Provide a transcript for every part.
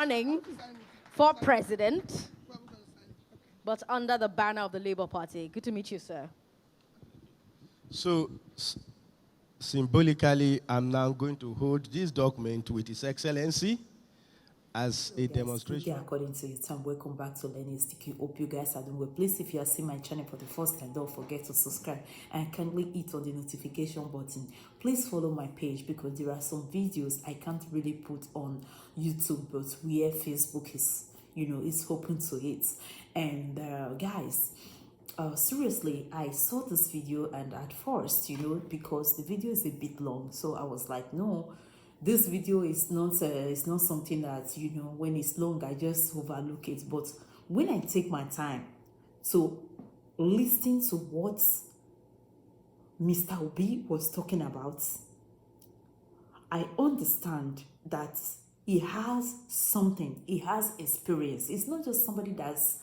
running for president, but under the banner of the Labour Party. Good to meet you, sir. So, symbolically, I'm now going to hold this document with His Excellency as a demonstration. According to your time, welcome back to Learning Sticky. Hope you guys are doing well. Please, if you are seeing my channel for the first time, don't forget to subscribe and kindly hit on the notification button. Please follow my page because there are some videos I can't really put on YouTube, but where Facebook is, is hoping to hit. And guys, seriously, I saw this video, and at first, because the video is a bit long, so I was like, no, this video is not something that, when it's long, I just overlook it. But when I take my time to listen to what Mr. Obi was talking about, I understand that he has something, he has experience. It's not just somebody that's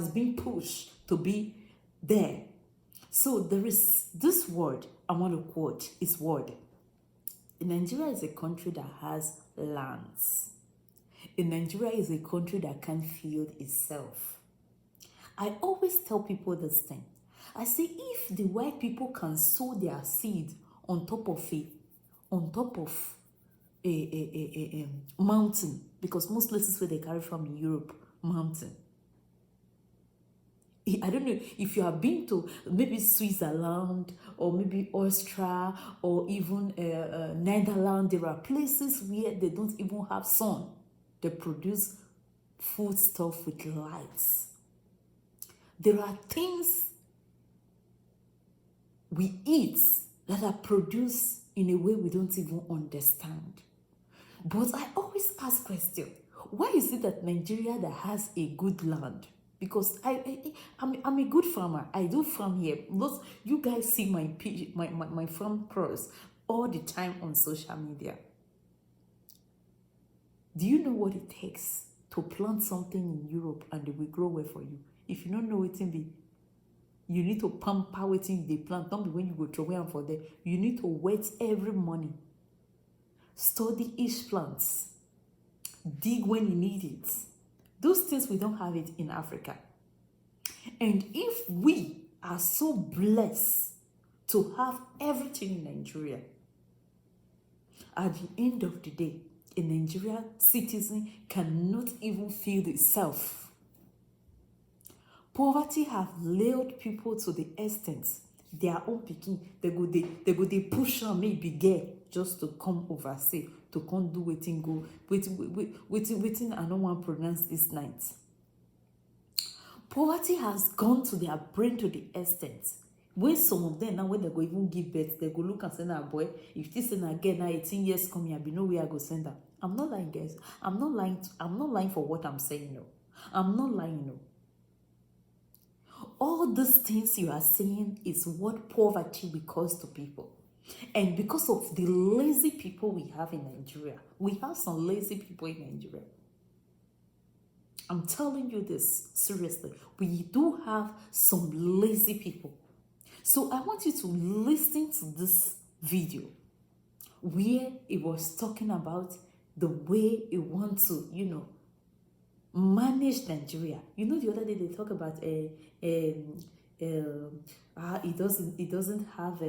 been pushed to be there. So there is this word I want to quote, his word. Nigeria is a country that has lands. Nigeria is a country that can feed itself. I always tell people this thing. I say, if the white people can sow their seed on top of a mountain, because most places where they carry from in Europe, mountain. I don't know if you have been to maybe Switzerland or maybe Austria or even Netherlands. There are places where they don't even have sun. They produce food stuff with lights. There are things we eat that are produced in a way we don't even understand. But I always ask question, why is it that Nigeria that has a good land? Because I'm a good farmer. I do farm here. You guys see my farm pros all the time on social media. Do you know what it takes to plant something in Europe and it will grow well for you? If you don't know it, you need to pamper it in the plant. Don't be when you go to away for them. You need to wait every morning. Study each plant. Dig when you need it. Those things, we don't have it in Africa. And if we are so blessed to have everything in Nigeria, at the end of the day, a Nigerian citizen cannot even feed itself. Poverty have lured people to the extent their own picking, they push on maybe get just to come overseas, to come do waiting go waiting I don't want to pronounce this night. Poverty has gone to their brain to the extent when some of them now, when they go even give birth, they go look and say, nah, boy, if this and again now 18 years come here, be no way I go send her. I'm not lying, guys. I'm not lying for what I'm saying. No, I'm not lying. No. All these things you are saying is what poverty will cause to people. And because of the lazy people we have in Nigeria, we have some lazy people in Nigeria. I'm telling you this seriously. We do have some lazy people. So I want you to listen to this video where it was talking about the way it wants to, manage Nigeria. The other day they talk about it doesn't have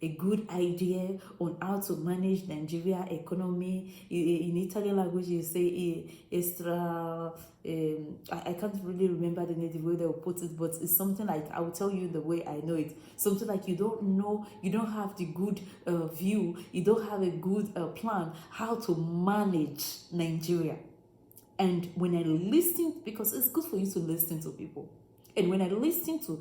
a good idea on how to manage Nigeria economy. In Italian language, you say extra. I can't really remember the native way they will put it, but it's something like, I will tell you the way I know it. Something like you don't have the good view, you don't have a good plan how to manage Nigeria. And when I listen, because it's good for you to listen to people. And when I listened to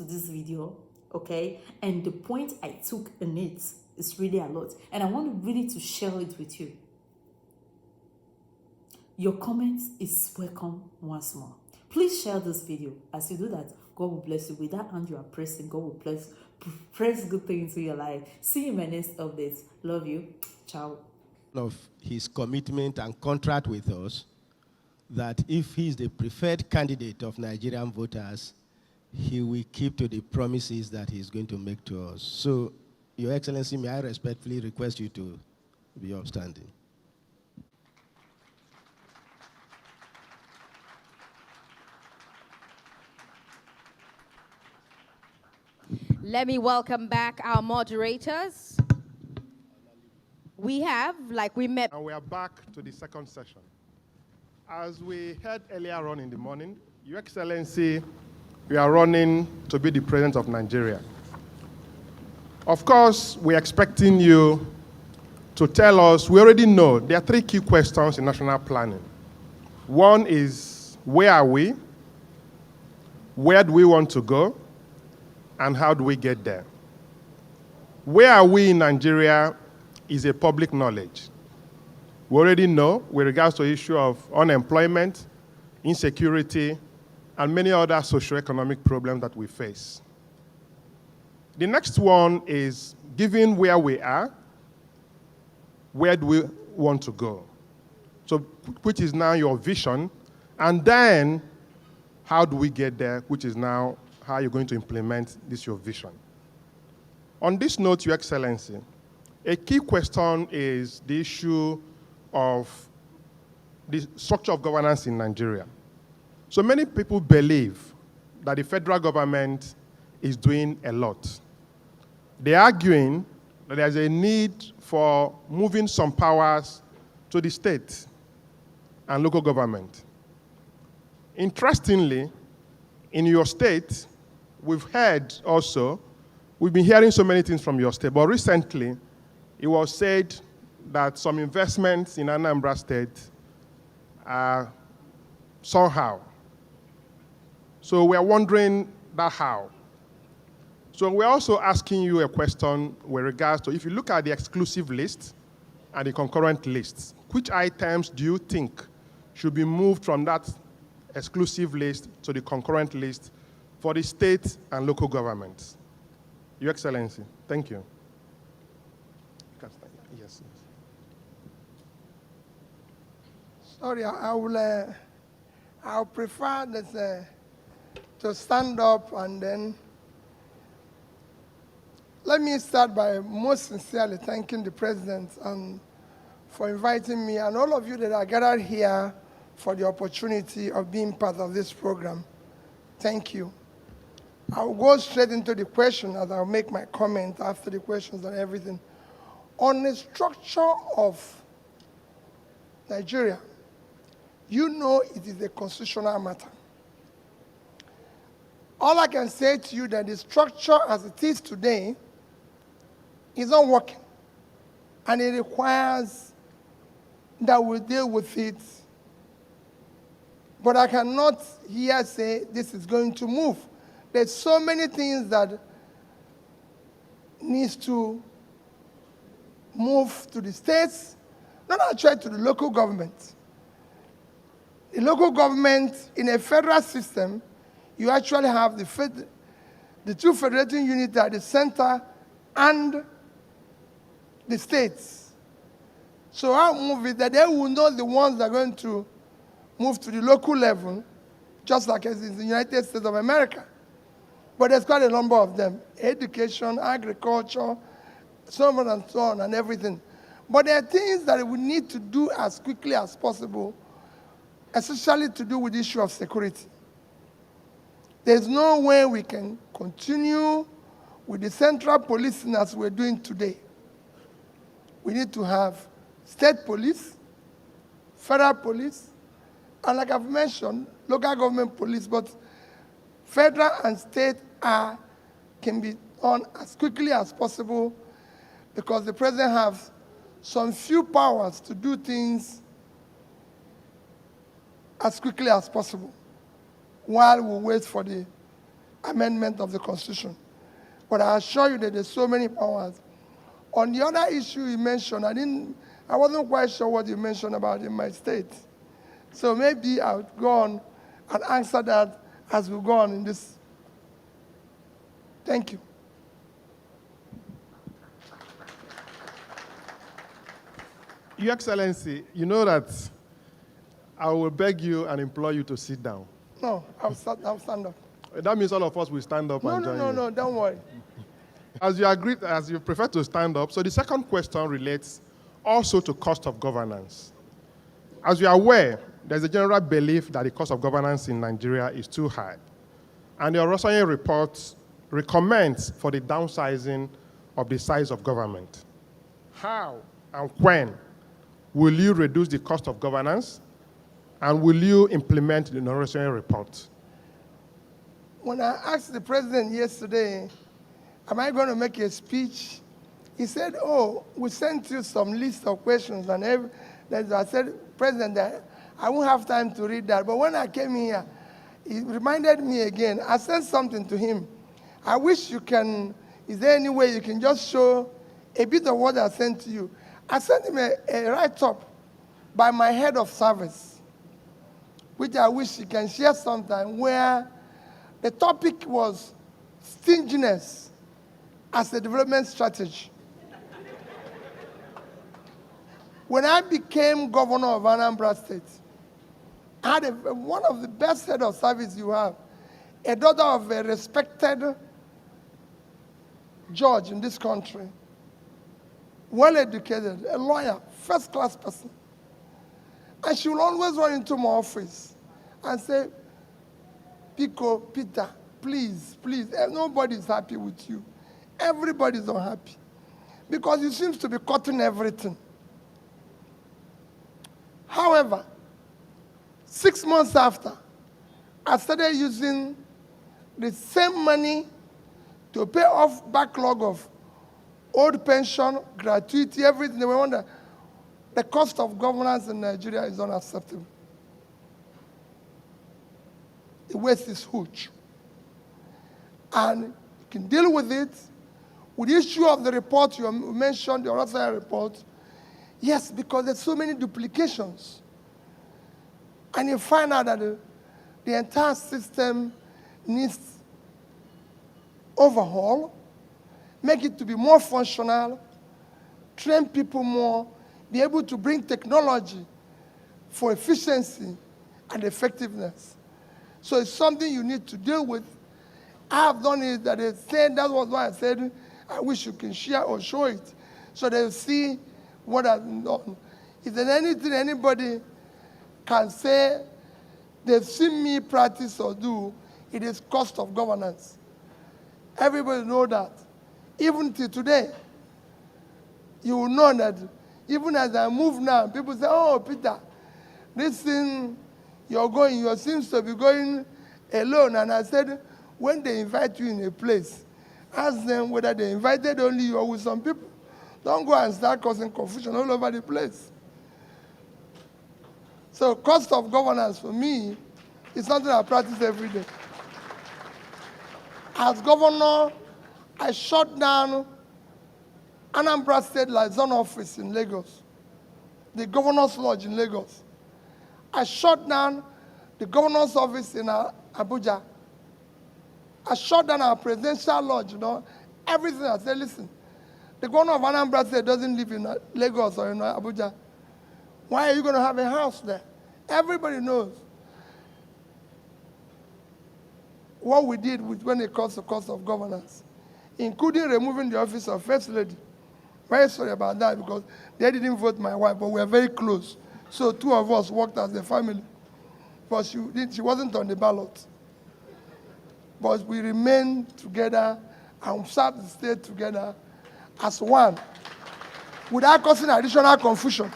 this video, okay, and the point I took in it is really a lot. And I want really to share it with you. Your comment is welcome once more. Please share this video. As you do that, God will bless you. With that hand you are pressing, God will press good things into your life. See you in my next update. Love you. Ciao. Of his commitment and contract with us, that if he is the preferred candidate of Nigerian voters, he will keep to the promises that he is going to make to us. So, Your Excellency, may I respectfully request you to be upstanding. Let me welcome back our moderators. We have, like we met. And we are back to the second session. As we heard earlier on in the morning, Your Excellency, we are running to be the President of Nigeria. Of course, we're expecting you to tell us, we already know there are three key questions in national planning. One is, where are we? Where do we want to go? And how do we get there? Where are we in Nigeria is a public knowledge. We already know with regards to the issue of unemployment, insecurity, and many other socioeconomic problems that we face. The next one is, given where we are, where do we want to go? So, which is now your vision, and then how do we get there, which is now how you're going to implement this your vision. On this note, Your Excellency, a key question is the issue of the structure of governance in Nigeria. So many people believe that the federal government is doing a lot. They're arguing that there's a need for moving some powers to the state and local government. Interestingly, in your state, we've heard also, we've been hearing so many things from your state, but recently it was said that some investments in Anambra State are somehow. So we're wondering that how. So we're also asking you a question with regards to, if you look at the exclusive list and the concurrent lists, which items do you think should be moved from that exclusive list to the concurrent list for the state and local governments? Your Excellency, thank you. Yes. Sorry, I'll prefer this, to stand up, and then let me start by most sincerely thanking the President for inviting me, and all of you that are gathered here for the opportunity of being part of this program. Thank you. I'll go straight into the question as I'll make my comment after the questions and everything. On the structure of Nigeria, you know it is a constitutional matter. All I can say to you that the structure as it is today is not working, and it requires that we deal with it. But I cannot here say this is going to move. There's so many things that needs to move to the states, not actually to the local government. The local government, in a federal system, you actually have the two federating units at the center and the states. So I'll move it that they will know the ones that are going to move to the local level, just like as in the United States of America. But there's quite a number of them: education, agriculture, so on and so on, and everything. But there are things that we need to do as quickly as possible, especially to do with the issue of security. There's no way we can continue with the central policing as we're doing today. We need to have state police, federal police, and like I've mentioned, local government police, but federal and state can be done as quickly as possible, because the president has some few powers to do things as quickly as possible while we wait for the amendment of the Constitution. But I assure you that there's so many powers. On the other issue you mentioned, I wasn't quite sure what you mentioned about in my state. So maybe I'll go on and answer that as we go on in this. Thank you. Your Excellency, you know that I will beg you and implore you to sit down. No, I'll stand up. That means all of us will stand up and join you. No, don't worry. As you agreed, as you prefer to stand up, so the second question relates also to cost of governance. As you are aware, there's a general belief that the cost of governance in Nigeria is too high. And the Orosanye report recommends for the downsizing of the size of government. How and when will you reduce the cost of governance, and will you implement the Norwegian report? When I asked the president yesterday, am I going to make a speech? He said, oh, we sent you some list of questions. And I said, President, I won't have time to read that. But when I came here, he reminded me again. I sent something to him. I wish you can, is there any way you can just show a bit of what I sent to you? I sent him a write-up by my head of service, which I wish he can share sometime, where the topic was stinginess as a development strategy. When I became governor of Anambra State, I had one of the best head of service you have, a daughter of a respected judge in this country, well-educated, a lawyer, first-class person. And she will always run into my office and say, Pico, Peter, please, please, nobody's happy with you. Everybody's unhappy. Because you seem to be cutting everything. However, 6 months after, I started using the same money to pay off backlog of old pension, gratuity, everything. They wonder the cost of governance in Nigeria is unacceptable. The waste is huge. And you can deal with it. With the issue of the report you mentioned, the Orosaya report, yes, because there's so many duplications. And you find out that the entire system needs overhaul, make it to be more functional, train people more, be able to bring technology for efficiency and effectiveness. So it's something you need to deal with. I have done it, that is said, that was why I said, I wish you can share or show it, so they'll see what I've done. If there's anything anybody can say they've seen me practice or do, it is cost of governance. Everybody know that. Even till today, you will know that even as I move now, people say, oh, Peter, this thing you seems to be going alone. And I said, when they invite you in a place, ask them whether they invited only you or with some people. Don't go and start causing confusion all over the place. So cost of governance for me is something I practice every day. As governor, I shut down Anambra State Liaison Office in Lagos, the Governor's Lodge in Lagos. I shut down the Governor's Office in Abuja. I shut down our presidential lodge, everything. I said, listen, the Governor of Anambra State doesn't live in Lagos or in Abuja. Why are you going to have a house there? Everybody knows what we did when it comes to cost of governance, including removing the office of First Lady. Very sorry about that because they didn't vote my wife, but we were very close. So 2 of us worked as a family. But she wasn't on the ballot. But we remained together and served the state together as one without causing additional confusion.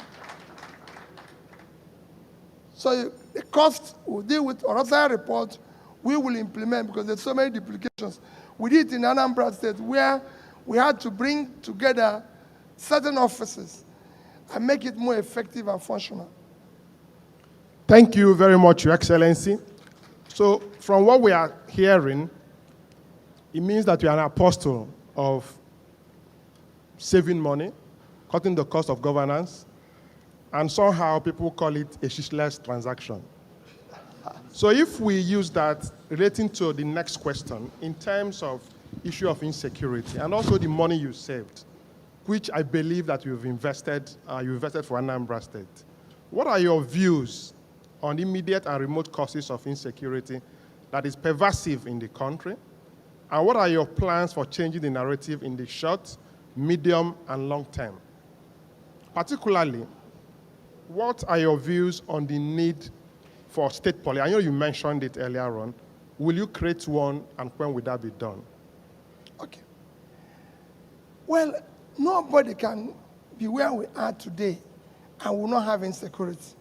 So the cost we'll deal with, Orosaya report, we will implement because there's so many duplications. We did it in Anambra State where we had to bring together certain offices and make it more effective and functional. Thank you very much, Your Excellency. So from what we are hearing, it means that you are an apostle of saving money, cutting the cost of governance, and somehow people call it a shiftless transaction. So if we use that relating to the next question in terms of issue of insecurity and also the money you saved, which I believe that you've invested for Anambra State, what are your views on immediate and remote causes of insecurity that is pervasive in the country? And what are your plans for changing the narrative in the short, medium, and long term? Particularly, what are your views on the need for state police? I know you mentioned it earlier on. Will you create one, and when will that be done? Okay. Well, nobody can be where we are today and will not have insecurity.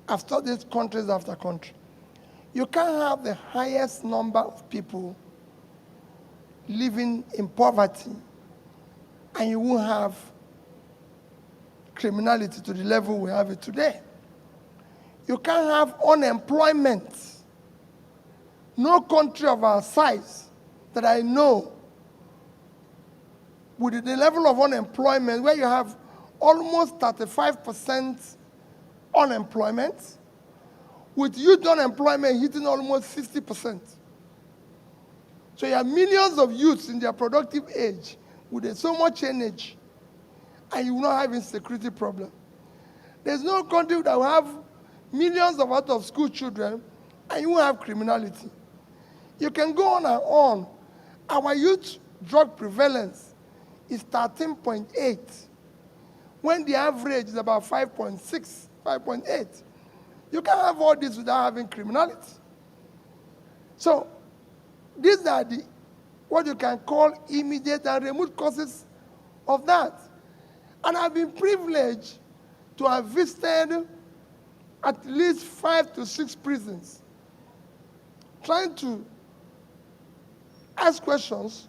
I've studied countries after country. You can't have the highest number of people living in poverty and you won't have criminality to the level we have it today. You can't have unemployment. No country of our size that I know with the level of unemployment where you have almost 35% unemployment, with youth unemployment hitting almost 60%. So you have millions of youths in their productive age with so much energy, and you will not have insecurity problem. There's no country that will have millions of out-of-school children, and you won't have criminality. You can go on and on. Our youth drug prevalence is 13.8, when the average is about 5.6, 5.8. You can't have all this without having criminality. So these are the what you can call immediate and remote causes of that. And I've been privileged to have visited at least 5 to 6 prisons, trying to ask questions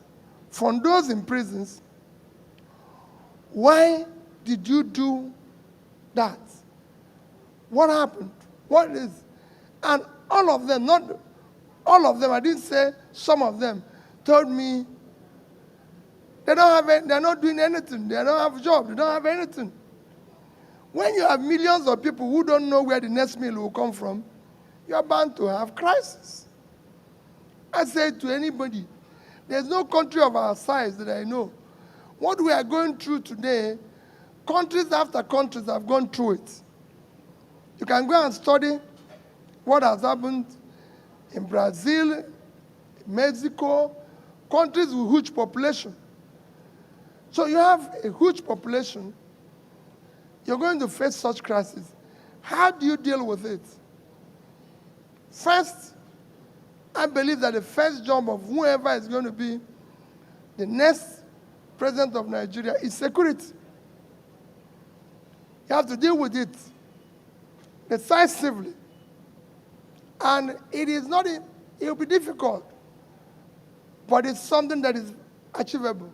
from those in prisons. Why did you do that? What happened? What is? And all of them, not all of them, I didn't say some of them, told me they're not doing anything. They don't have a job. They don't have anything. When you have millions of people who don't know where the next meal will come from, you are bound to have crisis. I say to anybody, there's no country of our size that I know. What we are going through today, countries after countries have gone through it. You can go and study what has happened in Brazil, Mexico, countries with huge population. So you have a huge population, you're going to face such crises. How do you deal with it? First, I believe that the first job of whoever is going to be the next president of Nigeria is security. You have to deal with it decisively. And it is not, it will be difficult, but it's something that is achievable.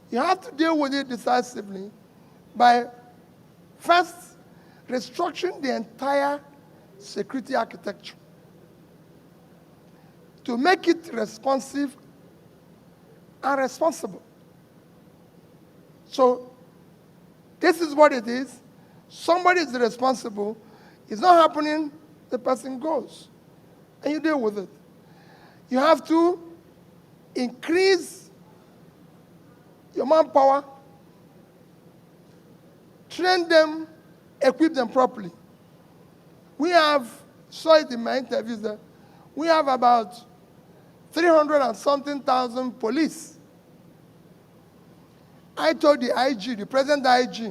You have to deal with it decisively by first restructuring the entire security architecture to make it responsive and responsible. So this is what it is. Somebody is responsible. It's not happening, the person goes. And you deal with it. You have to increase your manpower, train them, equip them properly. We have, saw it in my interviews, that we have about 300 and something thousand police. I told the IG, the present IG,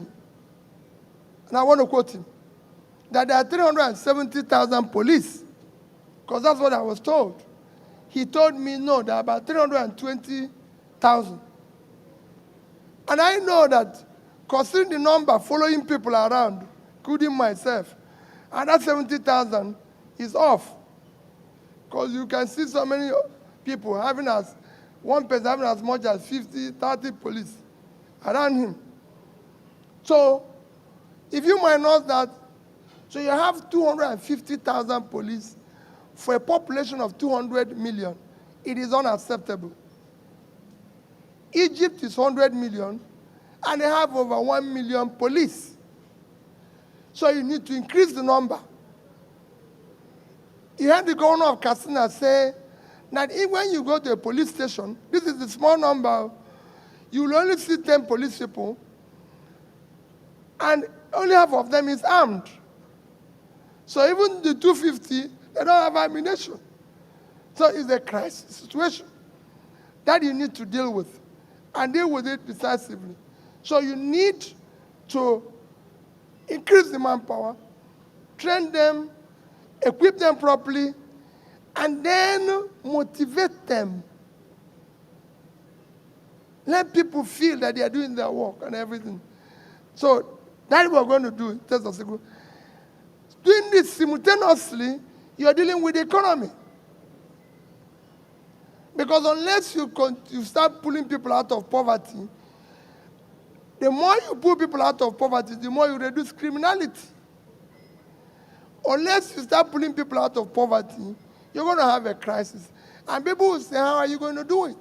and I want to quote him, that there are 370,000 police, because that's what I was told. He told me, no, there are about 320,000. And I know that, considering the number following people around, including myself, and that 70,000 is off. Because you can see so many people having one person having as much as 50, 30 police around him. So, if you minus that, so you have 250,000 police for a population of 200 million. It is unacceptable. Egypt is 100 million, and they have over 1 million police. So you need to increase the number. You heard the governor of Katsina say that when you go to a police station, this is the small number, you will only see 10 police people, and only half of them is armed. So even the 250, they don't have ammunition. So it's a crisis situation that you need to deal with, and deal with it decisively. So you need to increase the manpower, train them, equip them properly, and then motivate them Let people feel that they are doing their work and everything. So that's what we're going to do in terms of security. Doing this simultaneously, you're dealing with the economy. Because unless you start pulling people out of poverty, the more you pull people out of poverty, the more you reduce criminality. Unless you start pulling people out of poverty, you're going to have a crisis. And people will say, how are you going to do it?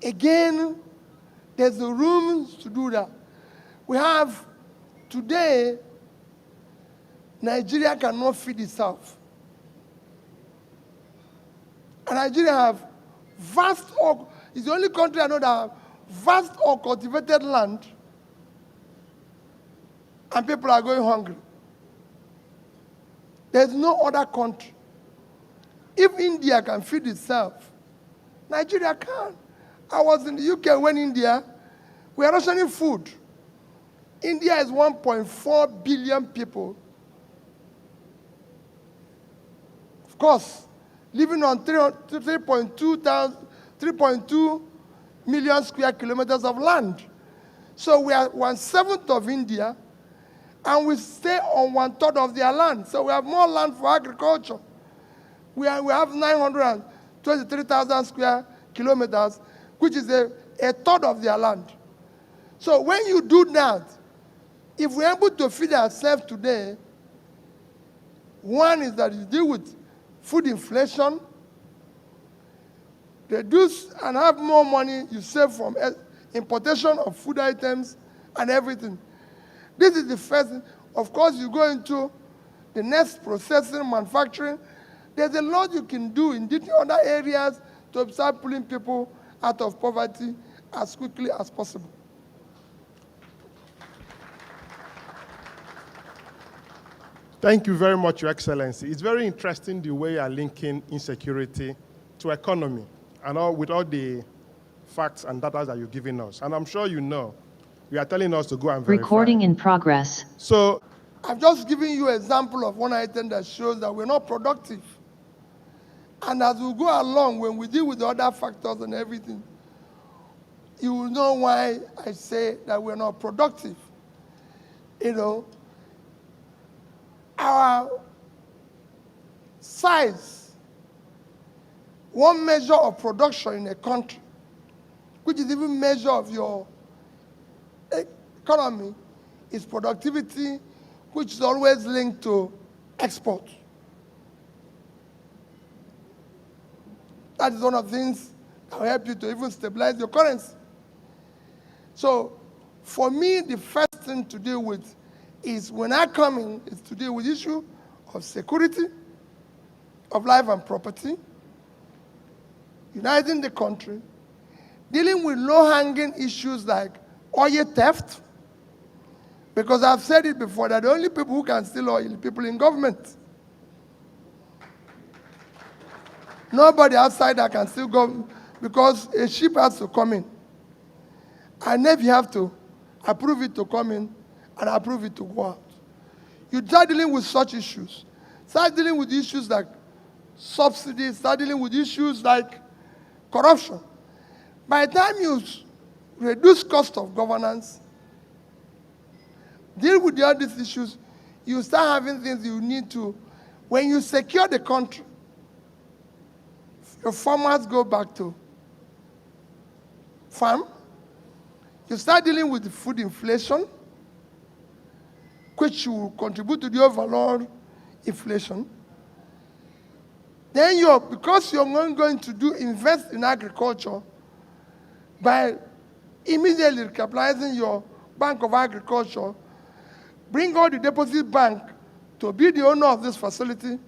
Again, there's the room to do that. We have, today, Nigeria cannot feed itself. And Nigeria have vast, it's the only country I know that have vast cultivated land, and people are going hungry. There's no other country. If India can feed itself, Nigeria can. I was in the UK when India, we are rationing food. India is 1.4 billion people. Of course, living on 3.2 million square kilometers of land. So we are 1/7 of India, and we stay on 1/3 of their land. So we have more land for agriculture. We have 923,000 square kilometers, which is a third of their land. So when you do that, if we're able to feed ourselves today, one is that you deal with food inflation, reduce and have more money you save from importation of food items and everything. This is the first thing. Of course, you go into the next processing, manufacturing. There's a lot you can do in different other areas to start pulling people out of poverty as quickly as possible. Thank you very much, Your Excellency. It's very interesting the way you are linking insecurity to economy, and with all the facts and data that you're giving us. And I'm sure you know, you are telling us to go and verify. Recording in progress. So I've just given you an example of one item that shows that we're not productive. And as we go along, when we deal with the other factors and everything, you will know why I say that we're not productive. You know, our size, one measure of production in a country, which is even measure of your economy, is productivity, which is always linked to export. That is one of the things that will help you to even stabilize your currency. So for me, the first thing to deal with is, when I come in, is to deal with the issue of security, of life and property, uniting the country, dealing with low-hanging issues like oil theft, because I've said it before that the only people who can steal oil are people in government. Nobody outside that can steal government, because a ship has to come in. And then you have to approve it to come in and approve it to go out. You start dealing with such issues. Start dealing with issues like subsidies, start dealing with issues like corruption. By the time you reduce cost of governance, deal with all these issues, you start having things you need to. When you secure the country, your farmers go back to farm. You start dealing with the food inflation, which will contribute to the overall inflation. Then because you're going to invest in agriculture by immediately recapitalizing your Bank of Agriculture, bring all the deposit bank to be the owner of this facility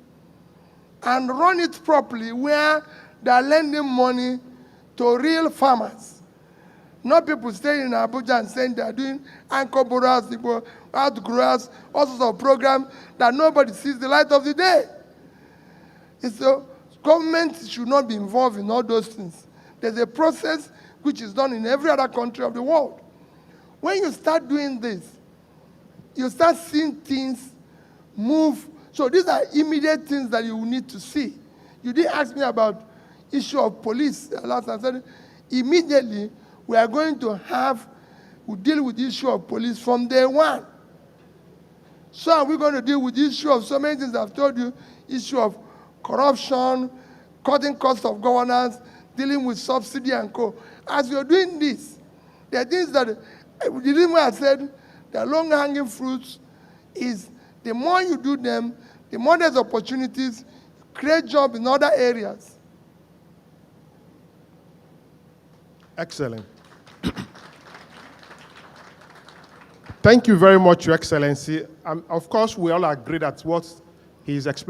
and run it properly, where they are lending money to real farmers. Not people staying in Abuja and saying they are doing anchor borrowers, outgrowers, all sorts of programs that nobody sees the light of the day. So government should not be involved in all those things. There's a process which is done in every other country of the world. When you start doing this, you start seeing things move. So these are immediate things that you need to see. You didn't ask me about issue of police last time. I said immediately we are going to deal with the issue of police from day one. So are we going to deal with the issue of so many things I've told you, issue of corruption, cutting cost of governance, dealing with subsidy and co. As we are doing this, there are things that, the reason why I said the long-hanging fruits is the more you do them, the more there's opportunities, create jobs in other areas. Excellent. Thank you very much, Your Excellency. Of course, we all agree that what he is explaining